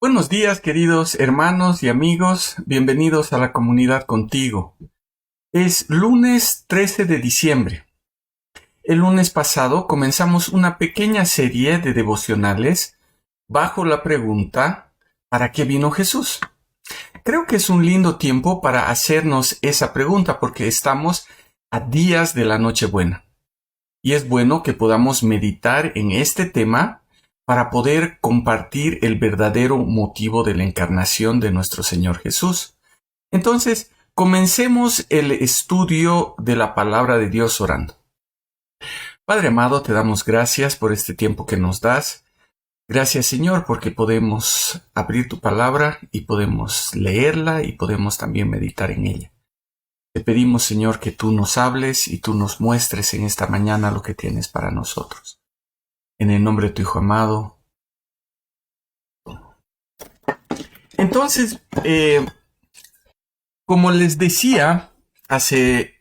Buenos días, queridos hermanos y amigos. Bienvenidos a la comunidad contigo. Es lunes 13 de diciembre. El lunes pasado comenzamos una pequeña serie de devocionales bajo la pregunta ¿para qué vino Jesús? Creo que es un lindo tiempo para hacernos esa pregunta porque estamos a días de la Nochebuena. Y es bueno que podamos meditar en este tema para poder compartir el verdadero motivo de la encarnación de nuestro Señor Jesús. Entonces, comencemos el estudio de la palabra de Dios orando. Padre amado, te damos gracias por este tiempo que nos das. Gracias, Señor, porque podemos abrir tu palabra y podemos leerla y podemos también meditar en ella. Te pedimos, Señor, que tú nos hables y tú nos muestres en esta mañana lo que tienes para nosotros. En el nombre de tu Hijo amado. Entonces, como les decía, hace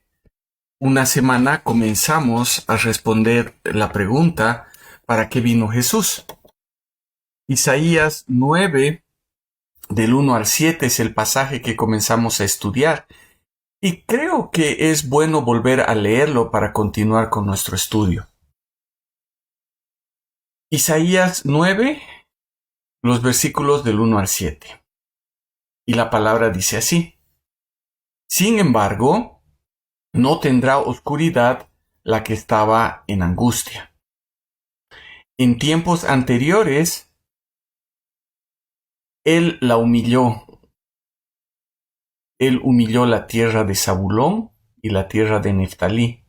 una semana comenzamos a responder la pregunta ¿para qué vino Jesús? Isaías 9, del 1 al 7 es el pasaje que comenzamos a estudiar. Y creo que es bueno volver a leerlo para continuar con nuestro estudio. Isaías 9, los versículos del 1 al 7. Y la palabra dice así: Sin embargo, no tendrá oscuridad la que estaba en angustia. En tiempos anteriores, Él la humilló. Él humilló la tierra de Zabulón y la tierra de Neftalí.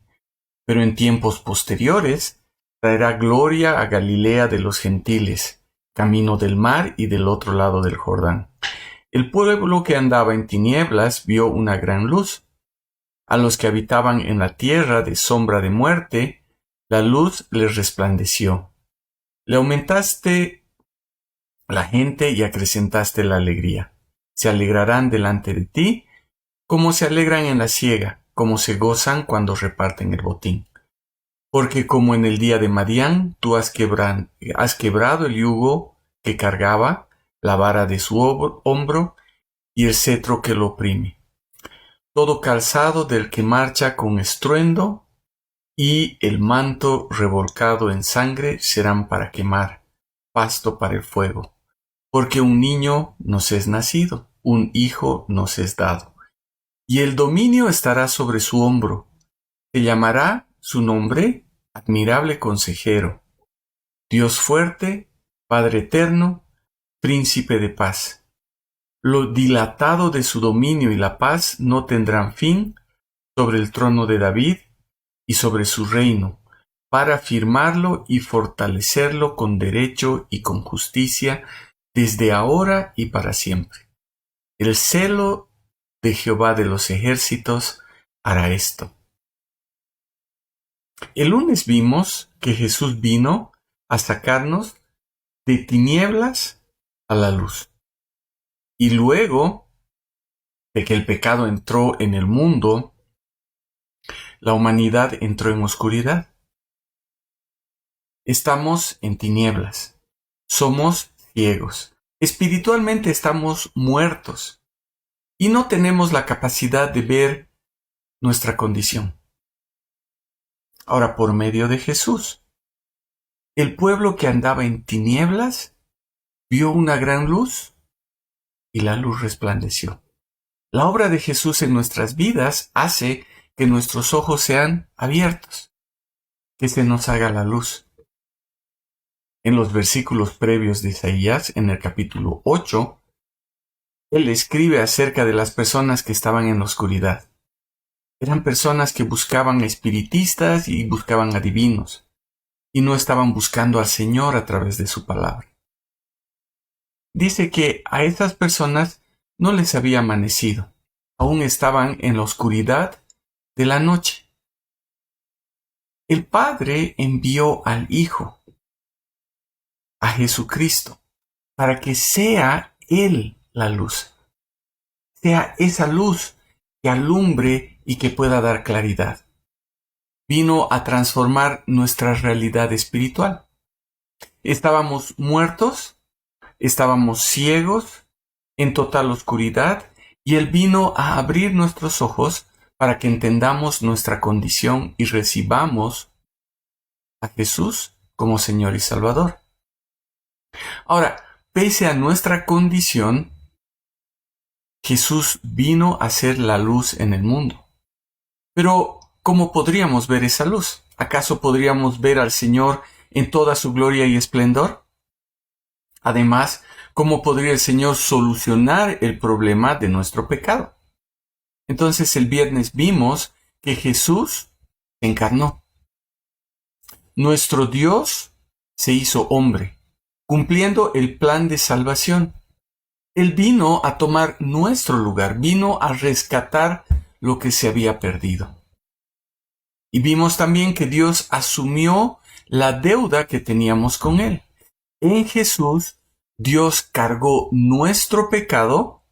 Pero en tiempos posteriores, traerá gloria a Galilea de los gentiles, camino del mar y del otro lado del Jordán. El pueblo que andaba en tinieblas vio una gran luz. A los que habitaban en la tierra de sombra de muerte, la luz les resplandeció. Le aumentaste la gente y acrecentaste la alegría. Se alegrarán delante de ti, como se alegran en la siega, como se gozan cuando reparten el botín. Porque como en el día de Madián, tú has quebrado el yugo que cargaba, la vara de su hombro y el cetro que lo oprime. Todo calzado del que marcha con estruendo y el manto revolcado en sangre serán para quemar, pasto para el fuego. Porque un niño nos es nacido, un hijo nos es dado, y el dominio estará sobre su hombro. Se llamará su nombre Admirable Consejero, Dios fuerte, Padre eterno, Príncipe de paz. Lo dilatado de su dominio y la paz no tendrán fin sobre el trono de David y sobre su reino, para firmarlo y fortalecerlo con derecho y con justicia desde ahora y para siempre. El celo de Jehová de los ejércitos hará esto. El lunes vimos que Jesús vino a sacarnos de tinieblas a la luz. Y luego de que el pecado entró en el mundo, la humanidad entró en oscuridad. Estamos en tinieblas. Somos ciegos. Espiritualmente estamos muertos. Y no tenemos la capacidad de ver nuestra condición. Ahora, por medio de Jesús, el pueblo que andaba en tinieblas vio una gran luz y la luz resplandeció. La obra de Jesús en nuestras vidas hace que nuestros ojos sean abiertos, que se nos haga la luz. En los versículos previos de Isaías, en el capítulo 8, él escribe acerca de las personas que estaban en la oscuridad. Eran personas que buscaban espiritistas y buscaban adivinos, y no estaban buscando al Señor a través de su palabra. Dice que a esas personas no les había amanecido, aún estaban en la oscuridad de la noche. El Padre envió al Hijo, a Jesucristo, para que sea Él la luz, sea esa luz que alumbre y que pueda dar claridad. Vino a transformar nuestra realidad espiritual. Estábamos muertos, estábamos ciegos, en total oscuridad, y Él vino a abrir nuestros ojos para que entendamos nuestra condición y recibamos a Jesús como Señor y Salvador. Ahora, pese a nuestra condición, Jesús vino a ser la luz en el mundo. Pero, ¿cómo podríamos ver esa luz? ¿Acaso podríamos ver al Señor en toda su gloria y esplendor? Además, ¿cómo podría el Señor solucionar el problema de nuestro pecado? Entonces, el viernes vimos que Jesús se encarnó. Nuestro Dios se hizo hombre, cumpliendo el plan de salvación. Él vino a tomar nuestro lugar, vino a rescatar lo que se había perdido. Y vimos también que Dios asumió la deuda que teníamos con Él. En Jesús, Dios cargó nuestro pecado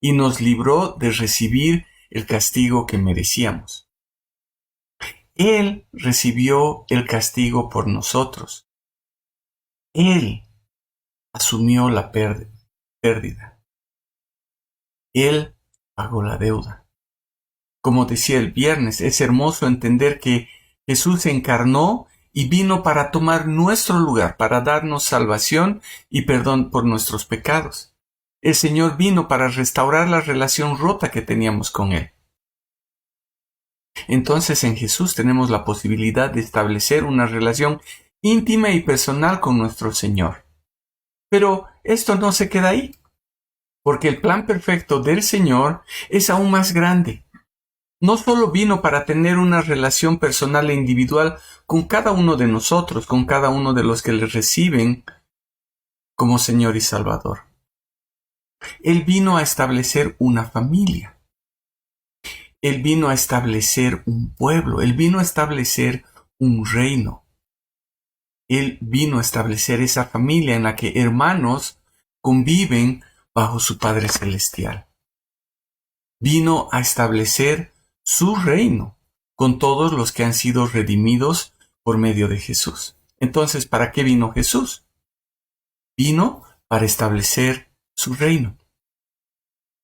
y nos libró de recibir el castigo que merecíamos. Él recibió el castigo por nosotros. Él asumió la pérdida. Él pagó la deuda. Como decía el viernes, es hermoso entender que Jesús se encarnó y vino para tomar nuestro lugar, para darnos salvación y perdón por nuestros pecados. El Señor vino para restaurar la relación rota que teníamos con Él. Entonces en Jesús tenemos la posibilidad de establecer una relación íntima y personal con nuestro Señor. Pero esto no se queda ahí, porque el plan perfecto del Señor es aún más grande. No solo vino para tener una relación personal e individual con cada uno de nosotros, con cada uno de los que le reciben como Señor y Salvador. Él vino a establecer una familia. Él vino a establecer un pueblo. Él vino a establecer un reino. Él vino a establecer esa familia en la que hermanos conviven bajo su Padre Celestial. Vino a establecer su reino con todos los que han sido redimidos por medio de Jesús. Entonces, ¿para qué vino Jesús? Vino para establecer su reino.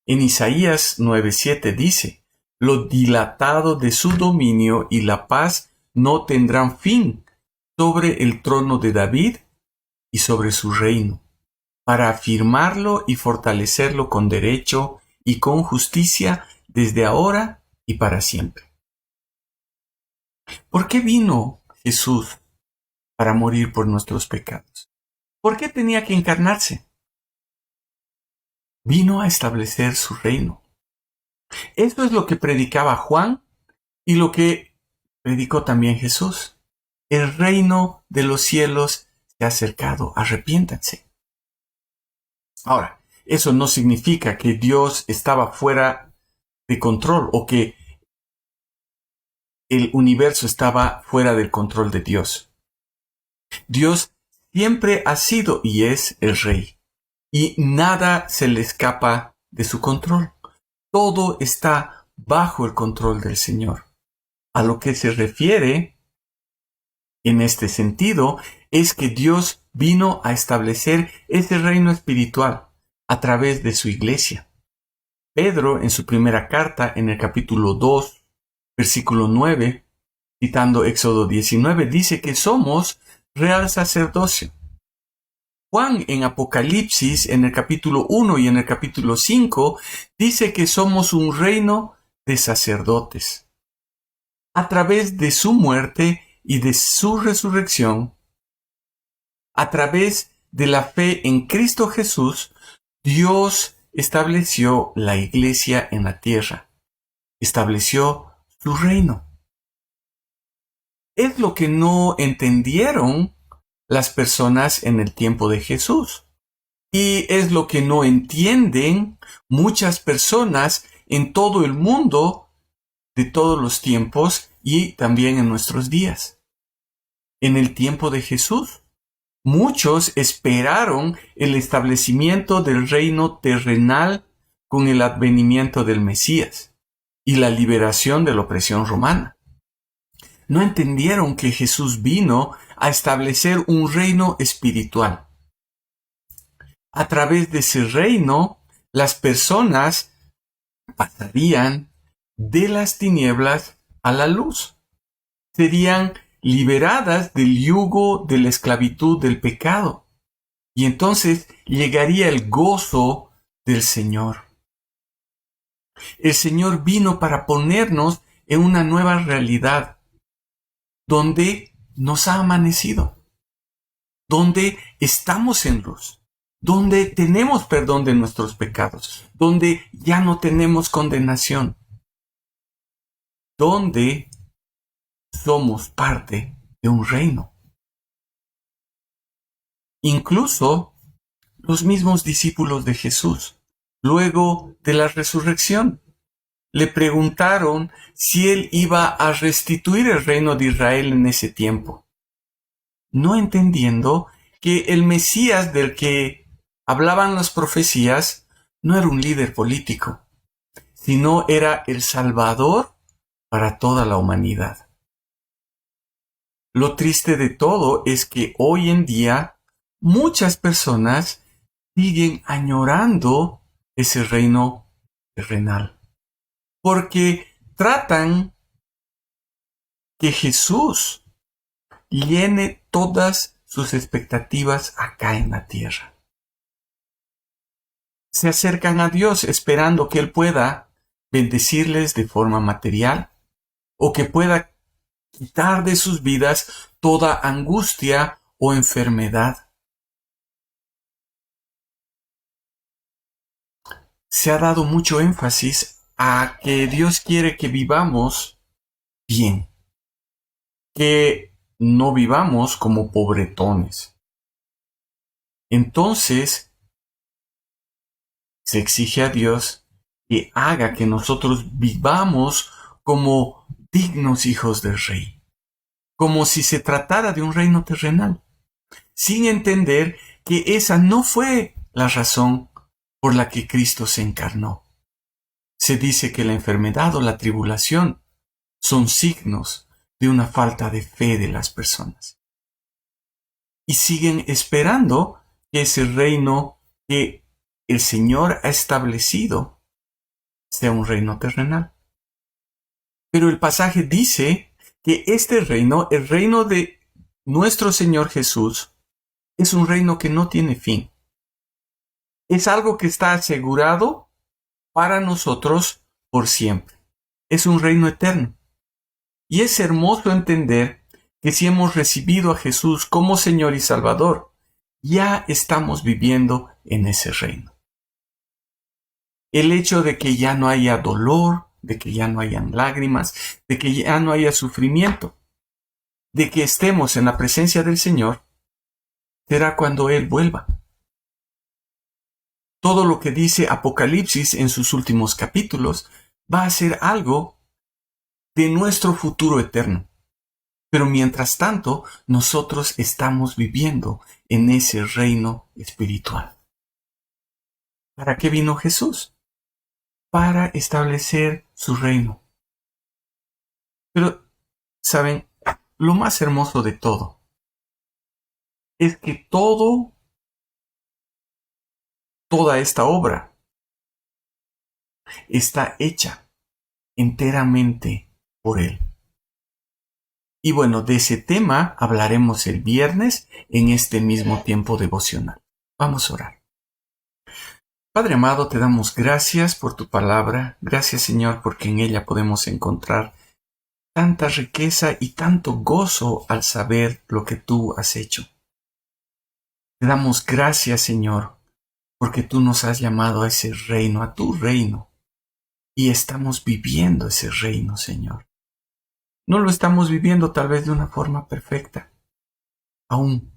En Isaías 9:7 dice: lo dilatado de su dominio y la paz no tendrán fin sobre el trono de David y sobre su reino, para afirmarlo y fortalecerlo con derecho y con justicia desde ahora y para siempre. ¿Por qué vino Jesús para morir por nuestros pecados? ¿Por qué tenía que encarnarse? Vino a establecer su reino. Esto es lo que predicaba Juan y lo que predicó también Jesús. El reino de los cielos se ha acercado, arrepiéntanse. Ahora, eso no significa que Dios estaba fuera de control o que el universo estaba fuera del control de Dios. Dios siempre ha sido y es el Rey, y nada se le escapa de su control. Todo está bajo el control del Señor. A lo que se refiere en este sentido es que Dios vino a establecer ese reino espiritual a través de su iglesia. Pedro, en su primera carta, en el capítulo 2, versículo 9, citando Éxodo 19, dice que somos real sacerdocio. Juan, en Apocalipsis, en el capítulo 1 y en el capítulo 5, dice que somos un reino de sacerdotes. A través de su muerte y de su resurrección, a través de la fe en Cristo Jesús, Dios estableció la iglesia en la tierra, estableció su reino. Es lo que no entendieron las personas en el tiempo de Jesús. Y es lo que no entienden muchas personas en todo el mundo de todos los tiempos y también en nuestros días. En el tiempo de Jesús, muchos esperaron el establecimiento del reino terrenal con el advenimiento del Mesías y la liberación de la opresión romana. No entendieron que Jesús vino a establecer un reino espiritual. A través de ese reino, las personas pasarían de las tinieblas a la luz. Serían liberadas del yugo de la esclavitud del pecado. Y entonces llegaría el gozo del Señor. El Señor vino para ponernos en una nueva realidad, donde nos ha amanecido, donde estamos en luz, donde tenemos perdón de nuestros pecados, donde ya no tenemos condenación, donde somos parte de un reino. Incluso los mismos discípulos de Jesús, luego de la resurrección, le preguntaron si él iba a restituir el reino de Israel en ese tiempo, no entendiendo que el Mesías del que hablaban las profecías no era un líder político, sino era el Salvador para toda la humanidad. Lo triste de todo es que hoy en día muchas personas siguen añorando ese reino terrenal, porque tratan que Jesús llene todas sus expectativas acá en la tierra. Se acercan a Dios esperando que Él pueda bendecirles de forma material o que pueda quitar de sus vidas toda angustia o enfermedad. Se ha dado mucho énfasis a que Dios quiere que vivamos bien, que no vivamos como pobretones. Entonces, se exige a Dios que haga que nosotros vivamos como dignos hijos del Rey, como si se tratara de un reino terrenal, sin entender que esa no fue la razón por la que Cristo se encarnó. Se dice que la enfermedad o la tribulación son signos de una falta de fe de las personas. Y siguen esperando que ese reino que el Señor ha establecido sea un reino terrenal. Pero el pasaje dice que este reino, el reino de nuestro Señor Jesús, es un reino que no tiene fin. Es algo que está asegurado para nosotros por siempre. Es un reino eterno. Y es hermoso entender que si hemos recibido a Jesús como Señor y Salvador, ya estamos viviendo en ese reino. El hecho de que ya no haya dolor, de que ya no hayan lágrimas, de que ya no haya sufrimiento, de que estemos en la presencia del Señor, será cuando Él vuelva. Todo lo que dice Apocalipsis en sus últimos capítulos va a ser algo de nuestro futuro eterno. Pero mientras tanto, nosotros estamos viviendo en ese reino espiritual. ¿Para qué vino Jesús? Para establecer su reino. Pero, ¿saben? Lo más hermoso de todo es que toda esta obra está hecha enteramente por Él. Y bueno, de ese tema hablaremos el viernes en este mismo tiempo devocional. Vamos a orar. Padre amado, te damos gracias por tu palabra. Gracias, Señor, porque en ella podemos encontrar tanta riqueza y tanto gozo al saber lo que tú has hecho. Te damos gracias, Señor, porque tú nos has llamado a ese reino, a tu reino, y estamos viviendo ese reino, Señor. No lo estamos viviendo tal vez de una forma perfecta, aún,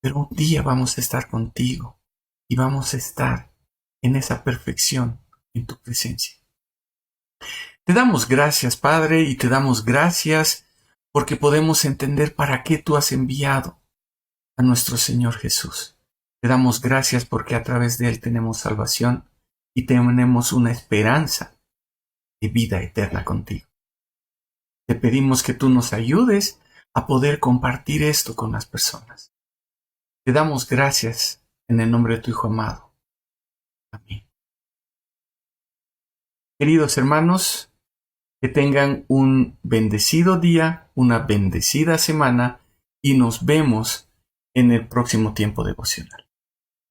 pero un día vamos a estar contigo y vamos a estar en esa perfección en tu presencia. Te damos gracias, Padre, y te damos gracias porque podemos entender para qué tú has enviado a nuestro Señor Jesús. Te damos gracias porque a través de Él tenemos salvación y tenemos una esperanza de vida eterna contigo. Te pedimos que tú nos ayudes a poder compartir esto con las personas. Te damos gracias en el nombre de tu Hijo amado. Amén. Queridos hermanos, que tengan un bendecido día, una bendecida semana y nos vemos en el próximo tiempo devocional.